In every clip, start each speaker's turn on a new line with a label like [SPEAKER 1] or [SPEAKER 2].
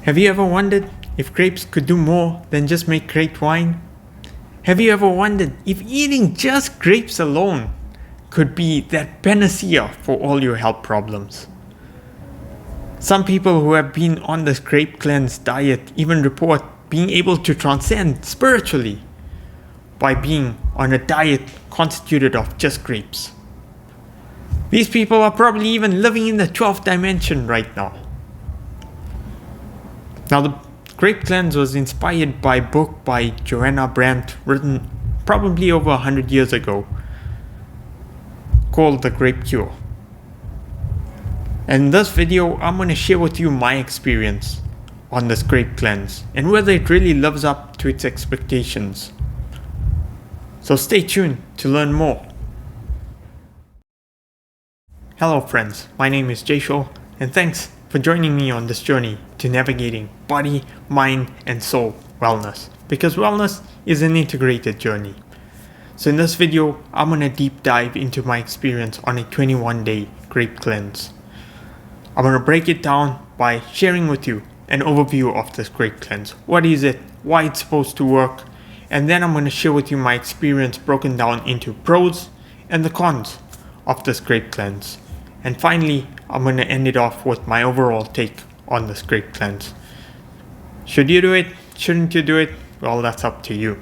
[SPEAKER 1] Have you ever wondered if grapes could do more than just make great wine? Have you ever wondered if eating just grapes alone could be that panacea for all your health problems? Some people who have been on this grape cleanse diet even report being able to transcend spiritually by being on a diet constituted of just grapes. These people are probably even living in the 12th dimension right now. Now, the grape cleanse was inspired by a book by Joanna Brandt written probably over 100 years ago called The Grape Cure. And in this video, I'm going to share with you my experience on this grape cleanse and whether it really lives up to its expectations. So stay tuned to learn more. Hello friends, my name is Jaysho and thanks for joining me on this journey to navigating body, mind and soul wellness, because wellness is an integrated journey. So in this video, I'm going to deep dive into my experience on a 21-day grape cleanse. I'm going to break it down by sharing with you an overview of this grape cleanse. What is it? Why it's supposed to work? And then I'm going to share with you my experience broken down into pros and the cons of this grape cleanse. And finally, I'm going to end it off with my overall take on this grape cleanse. Should you do it? Shouldn't you do it? Well, that's up to you.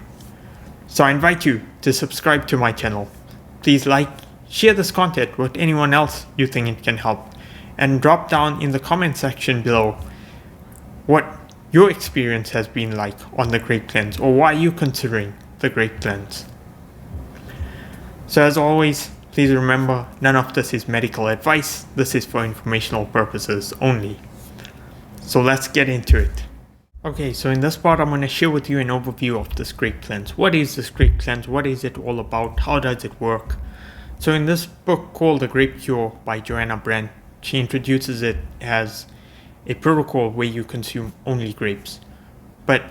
[SPEAKER 1] So I invite you to subscribe to my channel. Please like, share this content with anyone else you think it can help. And drop down in the comment section below what your experience has been like on the grape cleanse, or why you're considering the grape cleanse. So as always, please remember, none of this is medical advice. This is for informational purposes only. So let's get into it. Okay, so in this part, I'm going to share with you an overview of this grape cleanse. What is this grape cleanse? What is it all about? How does it work? So in this book called The Grape Cure by Joanna Brandt, she introduces it as a protocol where you consume only grapes. But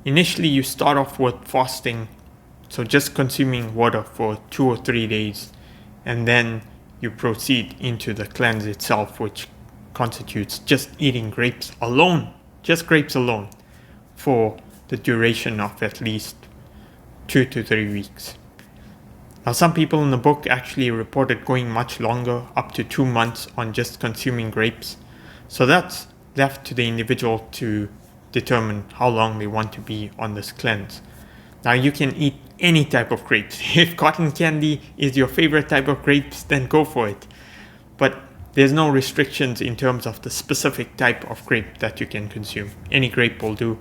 [SPEAKER 1] initially you start off with fasting, so just consuming water for 2 or 3 days. And then you proceed into the cleanse itself, which constitutes just eating grapes alone, just grapes alone, for the duration of at least 2 to 3 weeks. Now, some people in the book actually reported going much longer, up to 2 months on just consuming grapes. So that's left to the individual to determine how long they want to be on this cleanse. Now, you can eat any type of grapes. If cotton candy is your favorite type of grapes, then go for it. But there's no restrictions in terms of the specific type of grape that you can consume. Any grape will do.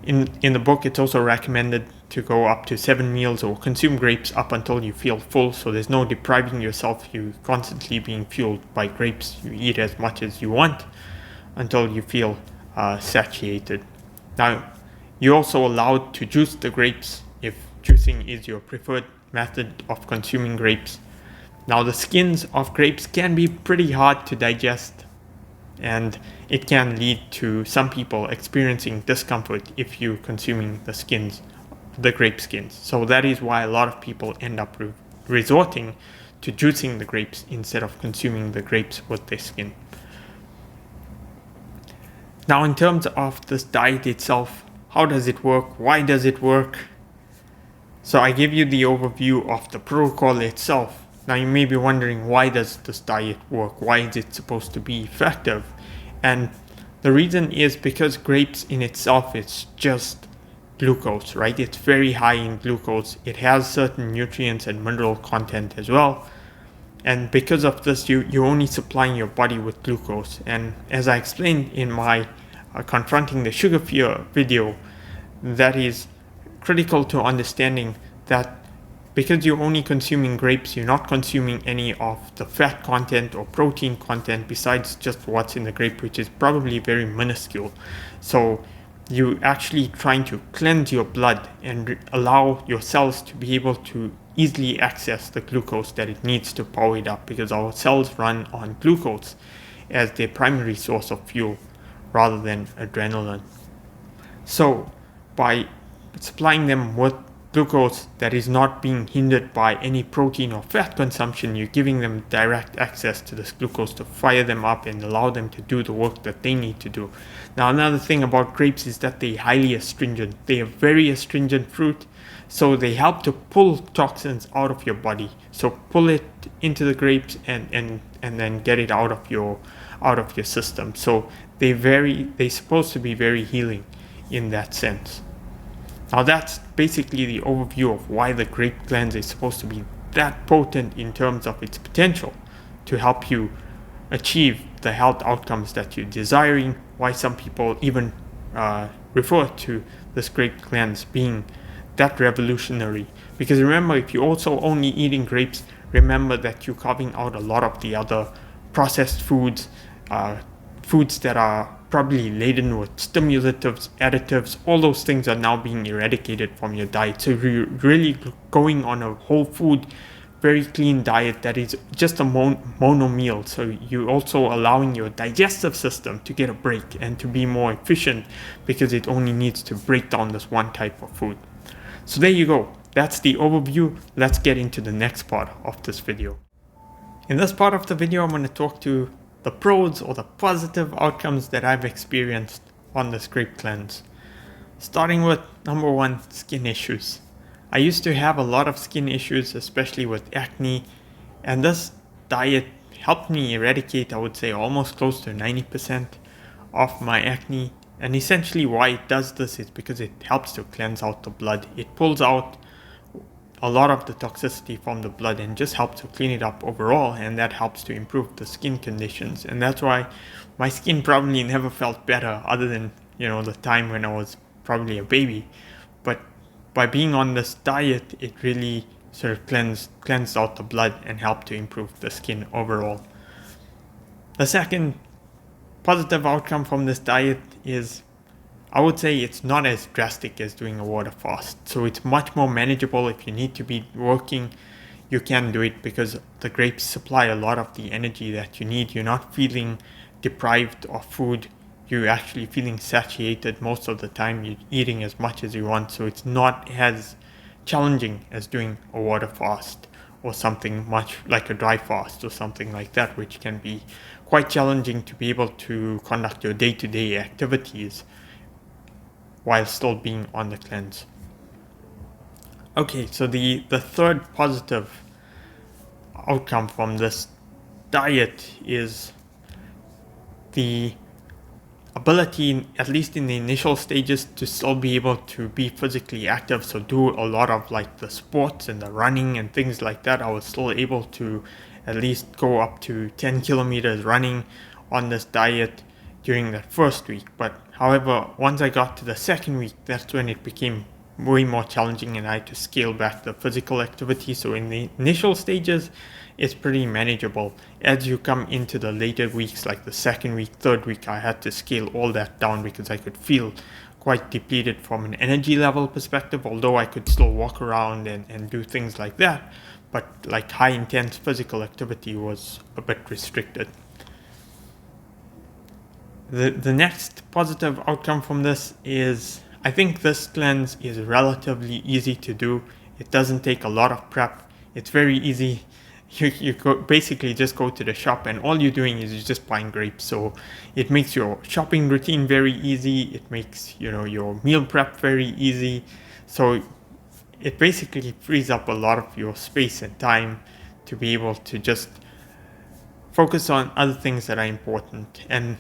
[SPEAKER 1] In the book, it's also recommended to go up to 7 meals or consume grapes up until you feel full. So there's no depriving yourself. You're constantly being fueled by grapes. You eat as much as you want until you feel satiated. Now, you're also allowed to juice the grapes if juicing is your preferred method of consuming grapes. Now, the skins of grapes can be pretty hard to digest, and it can lead to some people experiencing discomfort if you're consuming the grape skins. So that is why a lot of people end up resorting to juicing the grapes instead of consuming the grapes with their skin. Now, in terms of this diet itself, how does it work? Why does it work? So I give you the overview of the protocol itself. Now you may be wondering, why does this diet work? Why is it supposed to be effective? And the reason is because grapes in itself is just glucose, right? It's very high in glucose. It has certain nutrients and mineral content as well. And because of this, you're only supplying your body with glucose. And as I explained in my Confronting the Sugar Fear video, that is critical to understanding that because you're only consuming grapes, you're not consuming any of the fat content or protein content besides just what's in the grape, which is probably very minuscule. So you're actually trying to cleanse your blood and allow your cells to be able to easily access the glucose that it needs to power it up, because our cells run on glucose as their primary source of fuel rather than adrenaline. So by supplying them with glucose that is not being hindered by any protein or fat consumption. You're giving them direct access to this glucose to fire them up and allow them to do the work that they need to do. Now, another thing about grapes is that they're highly astringent. They are very astringent fruit, so they help to pull toxins out of your body. So pull it into the grapes and then get it out of your system. So they're supposed to be very healing in that sense. Now that's basically the overview of why the grape cleanse is supposed to be that potent in terms of its potential to help you achieve the health outcomes that you're desiring, why some people even refer to this grape cleanse being that revolutionary. Because remember, if you're also only eating grapes, remember that you're carving out a lot of the other processed foods, foods that are probably laden with stimulatives, additives. All those things are now being eradicated from your diet. So you're really going on a whole food, very clean diet that is just a mono meal. So you're also allowing your digestive system to get a break and to be more efficient because it only needs to break down this one type of food. So there you go. That's the overview. Let's get into the next part of this video. In this part of the video, I'm going to talk to the pros or the positive outcomes that I've experienced on this grape cleanse. Starting with number one, skin issues. I used to have a lot of skin issues, especially with acne, and this diet helped me eradicate, I would say, almost close to 90% of my acne. And essentially why it does this is because it helps to cleanse out the blood. It pulls out a lot of the toxicity from the blood and just helps to clean it up overall, and that helps to improve the skin conditions. And that's why my skin probably never felt better other than, the time when I was probably a baby. But by being on this diet, it really sort of cleansed out the blood and helped to improve the skin overall. The second positive outcome from this diet is, I would say, it's not as drastic as doing a water fast. So it's much more manageable. If you need to be working, you can do it because the grapes supply a lot of the energy that you need. You're not feeling deprived of food. You're actually feeling satiated most of the time. You're eating as much as you want. So it's not as challenging as doing a water fast or something much like a dry fast or something like that, which can be quite challenging to be able to conduct your day-to-day activities while still being on the cleanse. Okay, so the third positive outcome from this diet is the ability, at least in the initial stages, to still be able to be physically active. So do a lot of like the sports and the running and things like that. I was still able to at least go up to 10 kilometers running on this diet during that first week. But however, once I got to the second week, that's when it became way more challenging and I had to scale back the physical activity. So in the initial stages, it's pretty manageable. As you come into the later weeks, like the second week, third week, I had to scale all that down because I could feel quite depleted from an energy level perspective, although I could still walk around and do things like that. But like high intense physical activity was a bit restricted. The next positive outcome from this is, I think this cleanse is relatively easy to do. It doesn't take a lot of prep. It's very easy. You basically just go to the shop and all you're doing is you're just buying grapes. So it makes your shopping routine very easy. It makes, your meal prep very easy. So it basically frees up a lot of your space and time to be able to just focus on other things that are important. And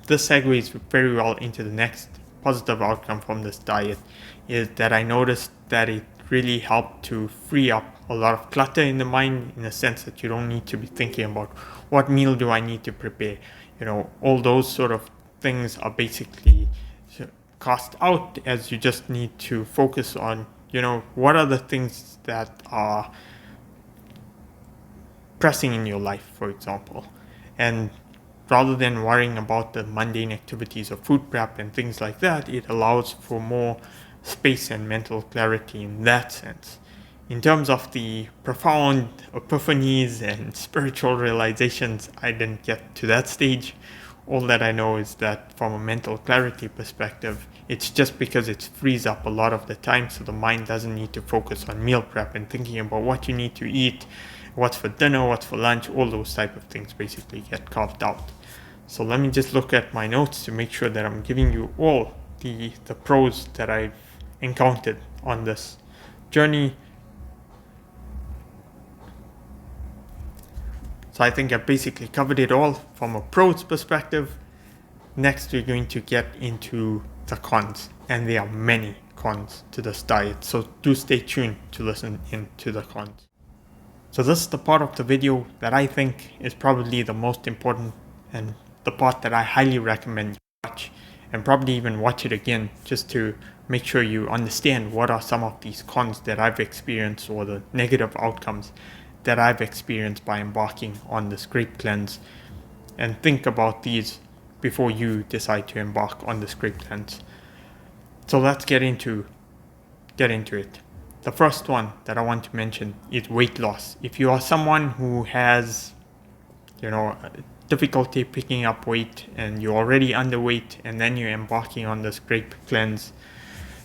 [SPEAKER 1] this segues very well into the next positive outcome from this diet, is that I noticed that it really helped to free up a lot of clutter in the mind, in the sense that you don't need to be thinking about what meal do I need to prepare. All those sort of things are basically cast out, as you just need to focus on, what are the things that are pressing in your life, for example. And rather than worrying about the mundane activities of food prep and things like that, it allows for more space and mental clarity in that sense. In terms of the profound epiphanies and spiritual realizations, I didn't get to that stage all that I know is that from a mental clarity perspective, it's just because it frees up a lot of the time, so the mind doesn't need to focus on meal prep and thinking about what you need to eat, what's for dinner, what's for lunch, all those type of things basically get carved out. So let me just look at my notes to make sure that I'm giving you all the pros that I've encountered on this journey. So I think I've basically covered it all from a pros perspective. Next, we're going to get into the cons, and there are many cons to this diet, so do stay tuned to listen into the cons. So this is the part of the video that I think is probably the most important and the part that I highly recommend you watch, and probably even watch it again just to make sure you understand what are some of these cons that I've experienced, or the negative outcomes that I've experienced by embarking on this grape cleanse, and think about these before you decide to embark on this grape cleanse. So let's get into it. The first one that I want to mention is weight loss. If you are someone who has, difficulty picking up weight and you're already underweight and then you're embarking on this grape cleanse,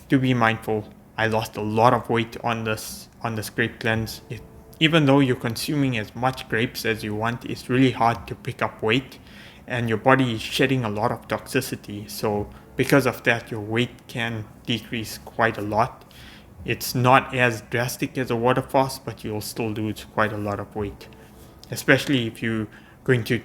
[SPEAKER 1] do be mindful. I lost a lot of weight on this grape cleanse. Even though you're consuming as much grapes as you want, it's really hard to pick up weight, and your body is shedding a lot of toxicity. So because of that, your weight can decrease quite a lot. It's not as drastic as a water fast, but you'll still lose quite a lot of weight, especially if you're going to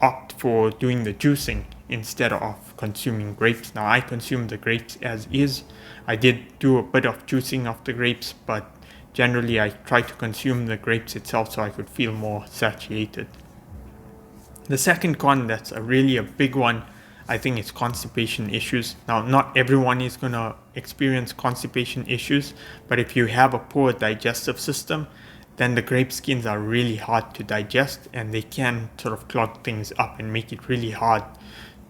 [SPEAKER 1] opt for doing the juicing instead of consuming grapes. Now, I consume the grapes as is. I did do a bit of juicing of the grapes, but generally I try to consume the grapes itself so I could feel more satiated. The second con that's really a big one, I think, is constipation issues. Now, not everyone is going to experience constipation issues, but if you have a poor digestive system, then the grape skins are really hard to digest, and they can sort of clog things up and make it really hard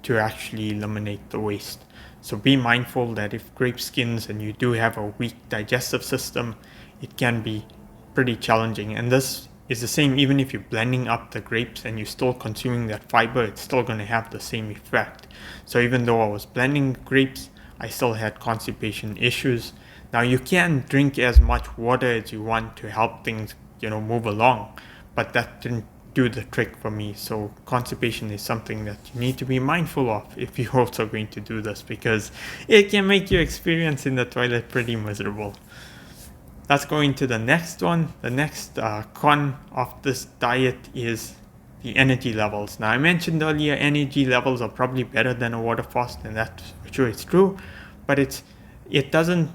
[SPEAKER 1] to actually eliminate the waste. So be mindful that if grape skins and you do have a weak digestive system, it can be pretty challenging. And this is the same even if you're blending up the grapes and you're still consuming that fiber, it's still going to have the same effect. So even though I was blending grapes, I still had constipation issues. Now, you can drink as much water as you want to help things, move along, but that didn't do the trick for me. So constipation is something that you need to be mindful of if you're also going to do this, because it can make your experience in the toilet pretty miserable. Let's go into the next one. The next con of this diet is the energy levels. Now, I mentioned earlier, energy levels are probably better than a water fast, and that's for sure it's true, but it doesn't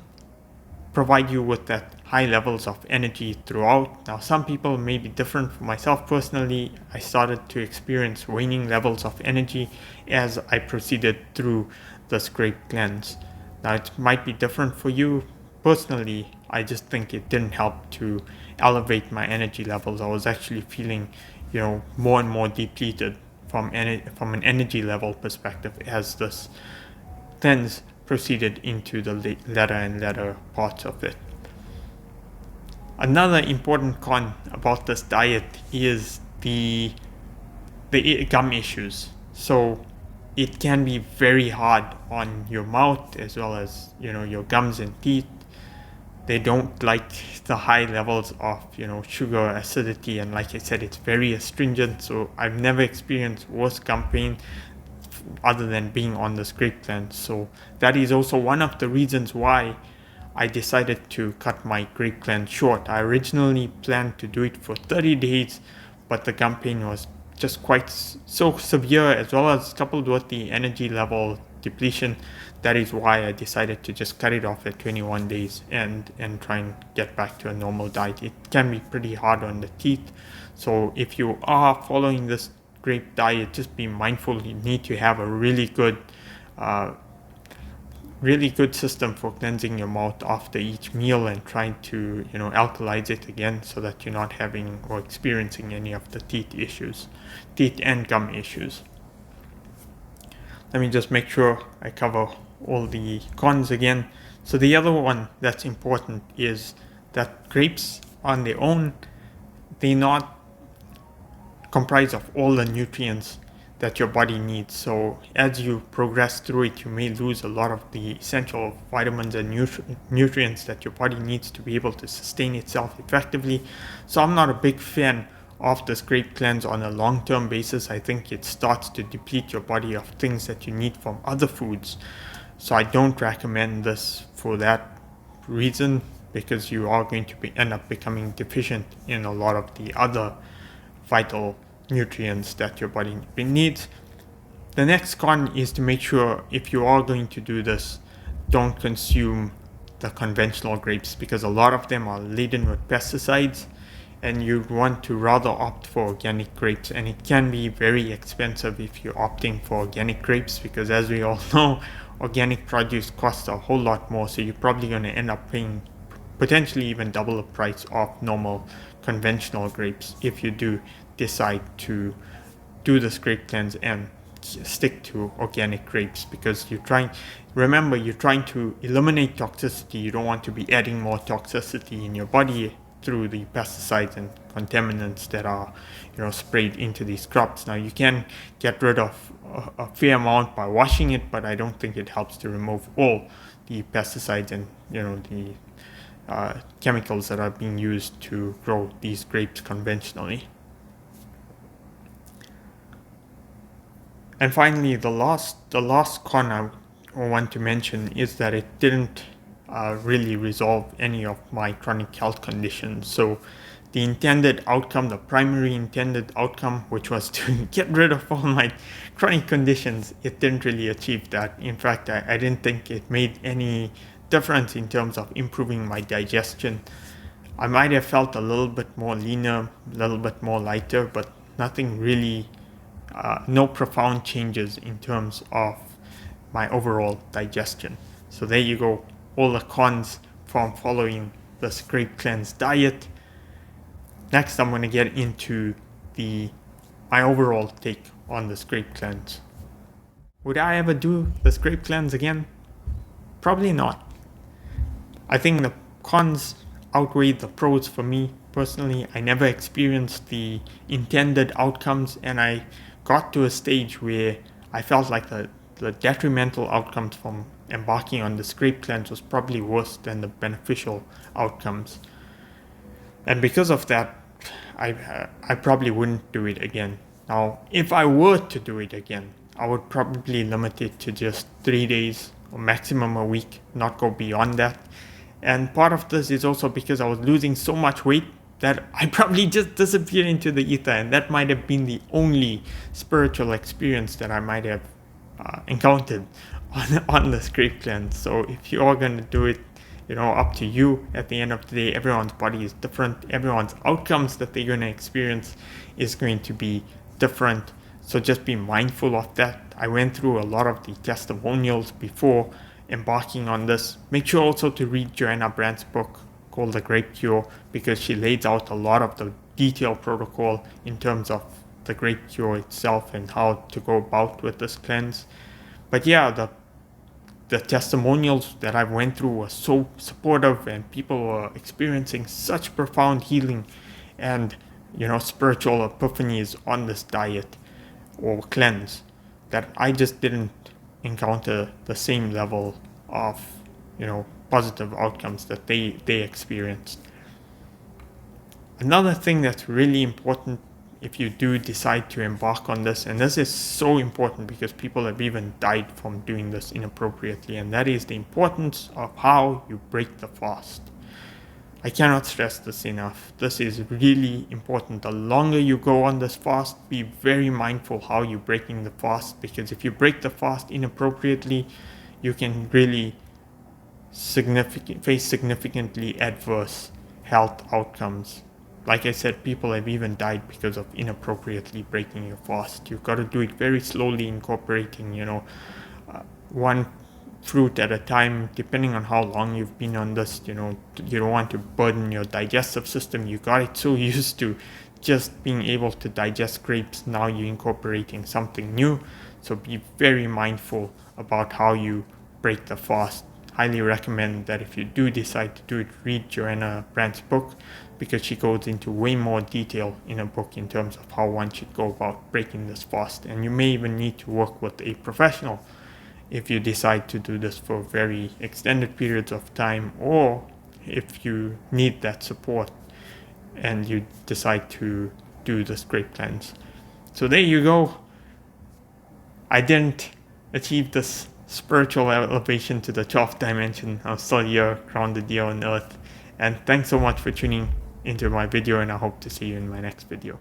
[SPEAKER 1] provide you with that high levels of energy throughout. Now, some people may be different. For myself personally, I started to experience waning levels of energy as I proceeded through this grape cleanse. Now, it might be different for you. Personally, I just think it didn't help to elevate my energy levels. I was actually feeling, more and more depleted from an energy level perspective as this cleanse proceeded into the latter and latter parts of it. Another important con about this diet is the gum issues. So it can be very hard on your mouth as well as, your gums and teeth. They don't like the high levels of, sugar, acidity, and like I said, it's very astringent. So I've never experienced worse gum pain other than being on this grape cleanse. So that is also one of the reasons why I decided to cut my grape cleanse short. I originally planned to do it for 30 days, but the gum pain was just quite so severe, as well as coupled with the energy level depletion. That is why I decided to just cut it off at 21 days and try and get back to a normal diet. It can be pretty hard on the teeth. So if you are following this grape diet, just be mindful. You need to have a really good system for cleansing your mouth after each meal and trying to alkalize it again, so that you're not having or experiencing any of the teeth and gum issues. Let me just make sure I cover all the cons again. So the other one that's important is that grapes on their own, they not comprise of all the nutrients that your body needs. So as you progress through it, you may lose a lot of the essential vitamins and nutrients that your body needs to be able to sustain itself effectively. So I'm not a big fan of this grape cleanse on a long-term basis. I think it starts to deplete your body of things that you need from other foods. So I don't recommend this for that reason, because you are going to end up becoming deficient in a lot of the other vital nutrients that your body needs. The next con is to make sure, if you are going to do this, don't consume the conventional grapes, because a lot of them are laden with pesticides, and you want to rather opt for organic grapes. And it can be very expensive if you're opting for organic grapes, because as we all know, organic produce costs a whole lot more. So you're probably going to end up paying potentially even double the price of normal conventional grapes if you do decide to do this grape cleanse and stick to organic grapes, because you're trying to eliminate toxicity. You don't want to be adding more toxicity in your body through the pesticides and contaminants that are sprayed into these crops. Now, you can get rid of a fair amount by washing it, but I don't think it helps to remove all the pesticides and the chemicals that are being used to grow these grapes conventionally. And finally, the last con I want to mention is that it didn't really resolve any of my chronic health conditions. So the primary intended outcome, which was to get rid of all my chronic conditions, it didn't really achieve that. In fact, I didn't think it made any difference in terms of improving my digestion. I might have felt a little bit more leaner, a little bit more lighter, but nothing really, no profound changes in terms of my overall digestion. So there you go, all the cons from following the grape cleanse diet. Next, I'm going to get into my overall take on the grape cleanse. Would I ever do the grape cleanse again? Probably not. I think the cons outweigh the pros for me personally. I never experienced the intended outcomes, and I got to a stage where I felt like the detrimental outcomes from embarking on this grape cleanse was probably worse than the beneficial outcomes. And because of that, I probably wouldn't do it again. Now, if I were to do it again, I would probably limit it to just 3 days or maximum a week, not go beyond that. And part of this is also because I was losing so much weight that I probably just disappeared into the ether, and that might have been the only spiritual experience that I might have encountered on the grape cleanse. So if you are going to do it, up to you. At the end of the day, everyone's body is different. Everyone's outcomes that they're going to experience is going to be different. So just be mindful of that. I went through a lot of the testimonials before embarking on this. Make sure also to read Joanna Brandt's book called The Grape Cure, because she lays out a lot of the detailed protocol in terms of the grape cure itself and how to go about with this cleanse. But yeah, the testimonials that I went through were so supportive, and people were experiencing such profound healing and spiritual epiphanies on this diet or cleanse, that I just didn't encounter the same level of positive outcomes that they experienced. Another thing that's really important if you do decide to embark on this, and this is so important because people have even died from doing this inappropriately, and that is the importance of how you break the fast. I cannot stress this enough. This is really important. The longer you go on this fast, be very mindful how you're breaking the fast, because if you break the fast inappropriately, you can really face significantly adverse health outcomes. Like I said, people have even died because of inappropriately breaking your fast. You've got to do it very slowly, incorporating, one fruit at a time, depending on how long you've been on this. You don't want to burden your digestive system. You got it so used to just being able to digest grapes. Now you're incorporating something new. So be very mindful about how you break the fast, highly recommend that if you do decide to do it, read Joanna Brandt's book, because she goes into way more detail in a book in terms of how one should go about breaking this fast. And you may even need to work with a professional if you decide to do this for very extended periods of time, or if you need that support and you decide to do this Grape cleanse. So there you go. I didn't achieve this spiritual elevation to the 12th dimension. I'm still here, grounded here on earth. And thanks so much for tuning into my video, and I hope to see you in my next video.